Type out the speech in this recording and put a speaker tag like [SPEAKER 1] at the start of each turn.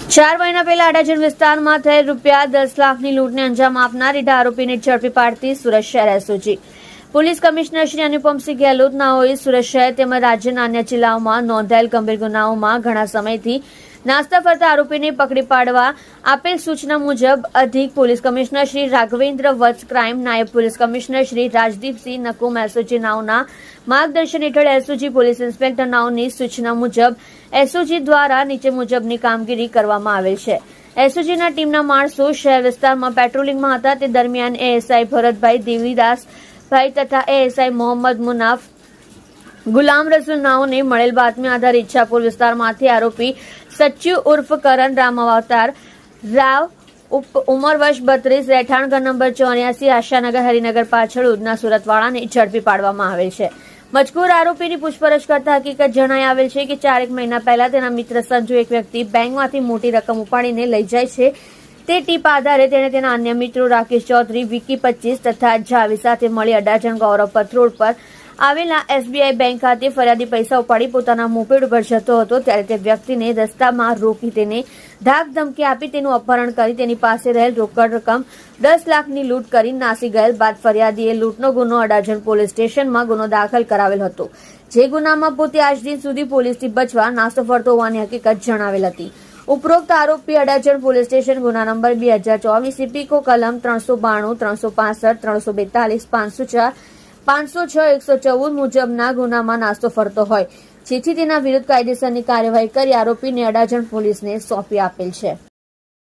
[SPEAKER 1] 4 મહિના પહેલા અડાજણ વિસ્તારમાં થયેલ ₹10 લાખની લૂંટને અંજામ આપનાર રીઢા આરોપીને ઝડપી પાડતી સુરત શહેર SOG police commissioner Shri Anupamsingh Gehlot નાઓએ સુરત શહેર તેમજ રાજ્યના અન્ય જિલ્લાઓમાં નોંધાયેલ ગંભીર ગુનાઓમાં ઘણા સમયથી નાસ્તા ફરતા આરોપીને પકડી પાડવા આપેલ સૂચના મુજબ અધિક police commissioner Shri Raghavendra Vats crime નાયબ police commissioner Shri Rajdeepsinh Nakum SOG નાઓના માર્ગદર્શન હેઠળ એસઓજી પોલીસ ઇન્સ્પેક્ટર નાઓની સૂચના મુજબ એસઓજી દ્વારા નીચે મુજબની કામગીરી કરવામાં આવેલ છે। એસઓજીના ટીમના માણસો શહેર વિસ્તારમાં પેટ્રોલિંગમાં હતા તે દરમિયાન એએસઆઈ ભરતભાઈ દેવીદાસભાઈ તથા એએસઆઈ મોહમ્મદ મુનાફ ગુલામ રસુલ નાઓને મળેલ બાતમી આધારે ઈચ્છાપુર વિસ્તારમાંથી આરોપી સચ્ચુ ઉર્ફ કરણ રામ અવતાર રાવ ઉંમર વર્ષ 32 રહેઠાણ ઘર નંબર 84 આશાનગર હરિનગર પાછળ ઉધના સુરતવાળાને ઝડપી પાડવામાં આવેલ છે। મજકૂર આરોપીની પૂછપરછ કરતા હકીકત જણાઈ આવેલ છે કે 4 મહિના પહેલા તેના મિત્ર સંજુ એક વ્યક્તિ બેંકમાંથી મોટી રકમ ઉપાડીને લઈ જાય છે તે ટીપ આધારે તેણે તેના અન્ય મિત્રો રાકેશ ચૌધરી, વિકી 25 તથા જાવી સાથે મળી અડાજણ ગૌરવ પથ રોડ પર આવેલા એસબીઆઈ બેંક ખાતે ફરિયાદી પૈસા ઉપાડી પોતાના મોપેડ ઉપર જતો હતો ત્યારે તે વ્યક્તિને રસ્તામાં રોકી તેને ધાક ધમકી આપી તેનું અપહરણ કરી તેની પાસે રહેલ રોકડ રકમ 10 લાખની લૂંટ કરી નાસી ગયેલ બાદ ફરિયાદીએ લૂંટનો ગુનો અડાજણ પોલીસ સ્ટેશનમાં ગુનો દાખલ કરાવેલ હતો જે ગુનામાં પોતે આજ દિન સુધી પોલીસથી બચવા નાસ્તો ફરતો હોવાની હકીકત જણાવેલ હતી। ઉપરોક્ત આરોપી અડાજણ પોલીસ સ્ટેશન ગુના નંબર 2024 ઇપીકો કલમ 392, 365, 342, 504, 506, 114 મુજબના ગુનામાં નાસ્તો ફરતો હોય જેથી તેના વિરુદ્ધ કાયદેસરની કાર્યવાહી કરી આરોપીને અડાજણ પોલીસને સોંપી આપેલ છે।